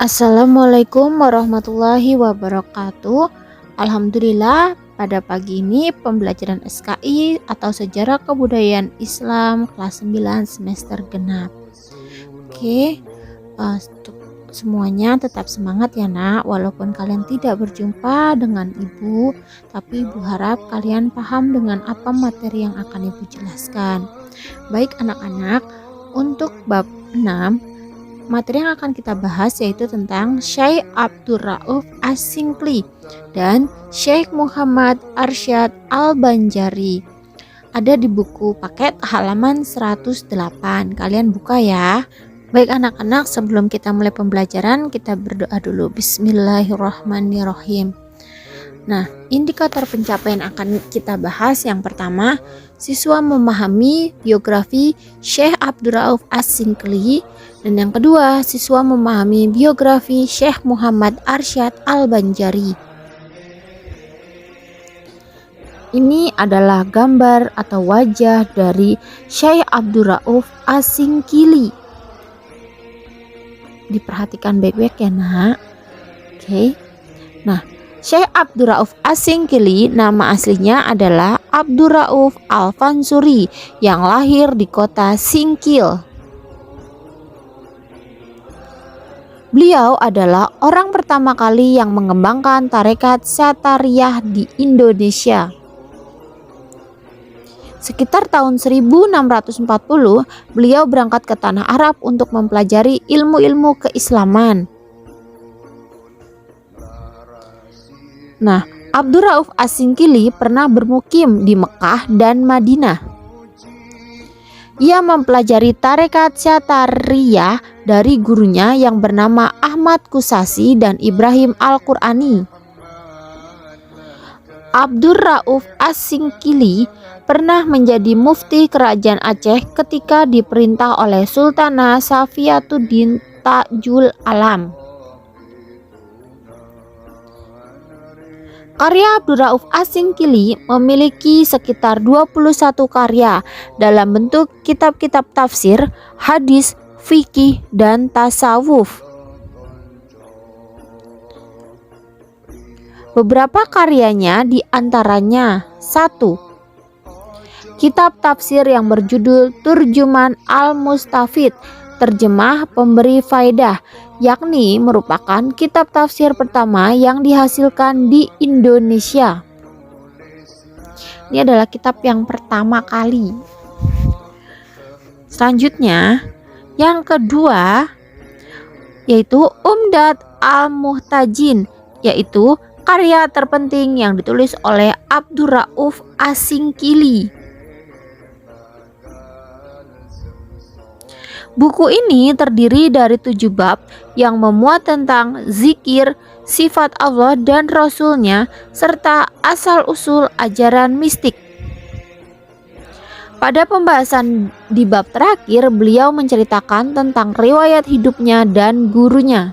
Assalamualaikum warahmatullahi wabarakatuh. Alhamdulillah, pada pagi ini pembelajaran SKI atau Sejarah Kebudayaan Islam kelas 9 semester genap. Oke, untuk semuanya tetap semangat ya nak, walaupun kalian tidak berjumpa dengan ibu, tapi ibu harap kalian paham dengan apa materi yang akan ibu jelaskan. Baik anak-anak, untuk bab 6 materi yang akan kita bahas yaitu tentang Syekh Abdurrauf As-Singkili dan Syekh Muhammad Arsyad Al-Banjari. Ada di buku paket halaman 108. Kalian buka ya. Baik anak-anak, sebelum kita mulai pembelajaran, kita berdoa dulu. Bismillahirrahmanirrahim. Nah, indikator pencapaian akan kita bahas. Yang pertama, siswa memahami biografi Syekh Abdurrauf As-Singkili, dan yang kedua, siswa memahami biografi Syekh Muhammad Arsyad Al-Banjari. Ini adalah gambar atau wajah dari Syekh Abdurrauf As-Singkili. Diperhatikan baik-baik ya nak. Oke. Nah, Syekh Abdurrauf As-Singkili nama aslinya adalah Abdurrauf Al-Fansuri yang lahir di kota Singkil. Beliau adalah orang pertama kali yang mengembangkan tarekat Satariyah di Indonesia. Sekitar tahun 1640, beliau berangkat ke tanah Arab untuk mempelajari ilmu-ilmu keislaman. Nah, Abdurrauf As-Singkili pernah bermukim di Mekah dan Madinah. Ia mempelajari tarekat Satariyah dari gurunya yang bernama Ahmad Kusasi dan Ibrahim Al-Qurani. Abdurrauf As-Singkili pernah menjadi mufti kerajaan Aceh ketika diperintah oleh Sultanah Safiyatuddin Tajul Alam. Karya Abdurrauf As-Singkili memiliki sekitar 21 karya dalam bentuk kitab-kitab tafsir, hadis, fikih, dan tasawuf. Beberapa karyanya diantaranya: 1. Kitab tafsir yang berjudul Turjuman Al-Mustafid, terjemah pemberi faedah, yakni merupakan kitab tafsir pertama yang dihasilkan di Indonesia. Ini adalah kitab yang pertama kali. Selanjutnya, yang kedua yaitu Umdat Al-Muhtajin, yaitu karya terpenting yang ditulis oleh Abdurrauf As-Singkili. Buku ini terdiri dari 7 bab yang memuat tentang zikir, sifat Allah dan Rasul-Nya, serta asal-usul ajaran mistik. Pada pembahasan di bab terakhir, beliau menceritakan tentang riwayat hidupnya dan gurunya.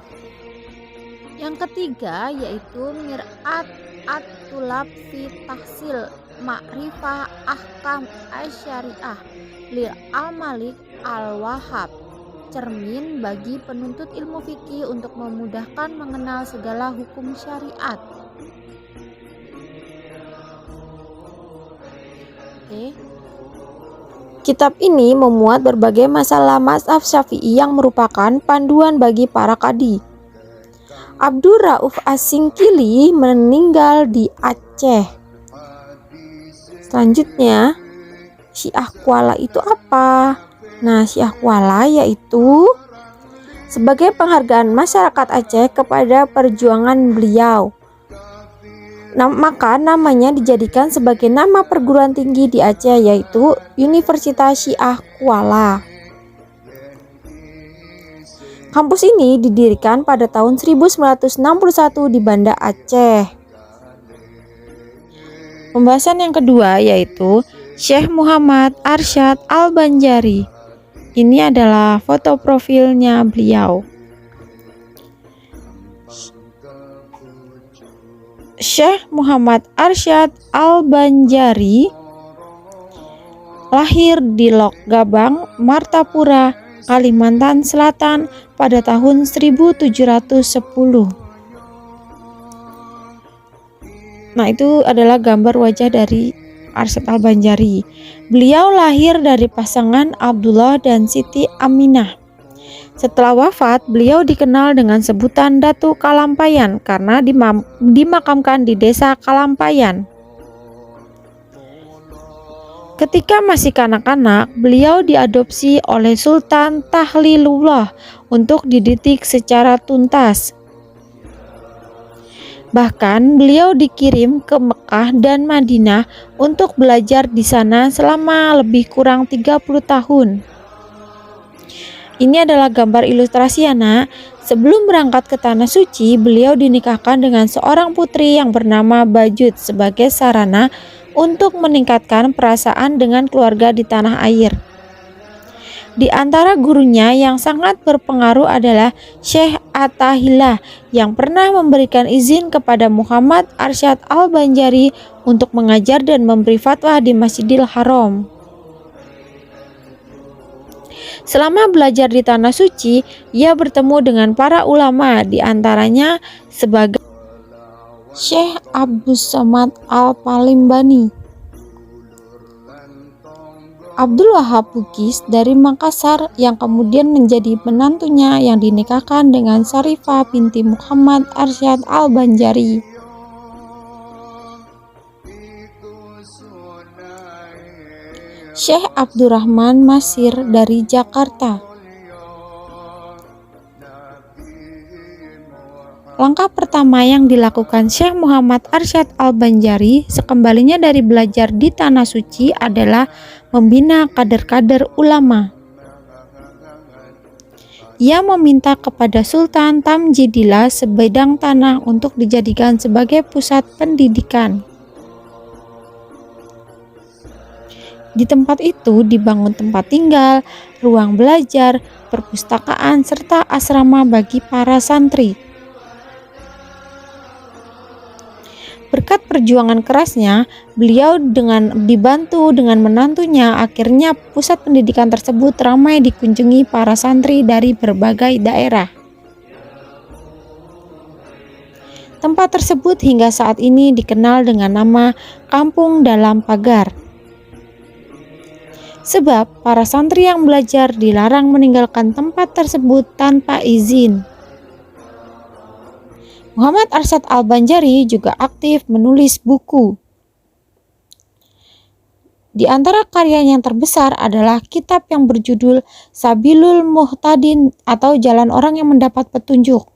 Yang ketiga yaitu Mir'at At-Tulab fi Tahsil Ma'rifah Ahkam Asy-Syariah Lil Al-Malik Al-Wahhab, cermin bagi penuntut ilmu fikih untuk memudahkan mengenal segala hukum syariat. Kitab ini memuat berbagai masalah mazhab Syafi'i yang merupakan panduan bagi para qadhi. Abdurrauf As-Singkili meninggal di Aceh. Selanjutnya, Syiah Kuala itu apa? Nah, Syiah Kuala yaitu sebagai penghargaan masyarakat Aceh kepada perjuangan beliau. Maka namanya dijadikan sebagai nama perguruan tinggi di Aceh, yaitu Universitas Syiah Kuala. Kampus ini didirikan pada tahun 1961 di Banda Aceh. Pembahasan yang kedua yaitu Syekh Muhammad Arsyad Al-Banjari. Ini adalah foto profilnya beliau. Syekh Muhammad Arsyad Al-Banjari lahir di Lok Gabang, Martapura, Kalimantan Selatan pada tahun 1710. Nah, itu adalah gambar wajah dari Arsyad Al-Banjari. Beliau lahir dari pasangan Abdullah dan Siti Aminah. Setelah wafat, beliau dikenal dengan sebutan Datu Kalampayan karena dimakamkan di desa Kalampayan. Ketika masih kanak-kanak, beliau diadopsi oleh Sultan Tahlilullah untuk dididik secara tuntas. Bahkan beliau dikirim ke Mekah dan Madinah untuk belajar di sana selama lebih kurang 30 tahun. Ini adalah gambar ilustrasi ya nak. Sebelum berangkat ke Tanah Suci, beliau dinikahkan dengan seorang putri yang bernama Bajut sebagai sarana untuk meningkatkan perasaan dengan keluarga di tanah air. Di antara gurunya yang sangat berpengaruh adalah Syekh Attahillah yang pernah memberikan izin kepada Muhammad Arsyad Al-Banjari untuk mengajar dan memberi fatwa di Masjidil Haram. Selama belajar di Tanah Suci, ia bertemu dengan para ulama, di antaranya sebagai Syekh Abdus Somad Al-Palimbani, Abdul Wahab Bugis dari Makassar yang kemudian menjadi menantunya yang dinikahkan dengan Syarifah binti Muhammad Arsyad Al-Banjari. Syekh Abdurrahman Masir dari Jakarta. Langkah pertama yang dilakukan Syekh Muhammad Arsyad Al-Banjari sekembalinya dari belajar di Tanah Suci adalah membina kader-kader ulama. Ia meminta kepada Sultan Tamjidillah sebidang tanah untuk dijadikan sebagai pusat pendidikan. Di tempat itu dibangun tempat tinggal, ruang belajar, perpustakaan, serta asrama bagi para santri. Berkat perjuangan kerasnya, beliau dibantu dengan menantunya, akhirnya pusat pendidikan tersebut ramai dikunjungi para santri dari berbagai daerah. Tempat tersebut hingga saat ini dikenal dengan nama Kampung Dalam Pagar. Sebab para santri yang belajar dilarang meninggalkan tempat tersebut tanpa izin. Muhammad Arsyad Al-Banjari juga aktif menulis buku. Di antara karya yang terbesar adalah kitab yang berjudul Sabilul Muhtadin atau Jalan Orang yang Mendapat Petunjuk.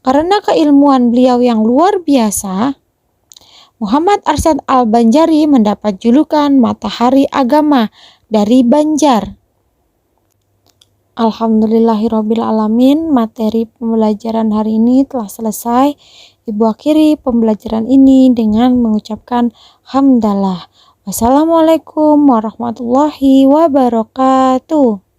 Karena keilmuan beliau yang luar biasa, Muhammad Arsyad Al-Banjari mendapat julukan Matahari Agama dari Banjar. Alhamdulillahirrabbilalamin, materi pembelajaran hari ini telah selesai. Ibu akhiri pembelajaran ini dengan mengucapkan hamdalah. Wassalamualaikum warahmatullahi wabarakatuh.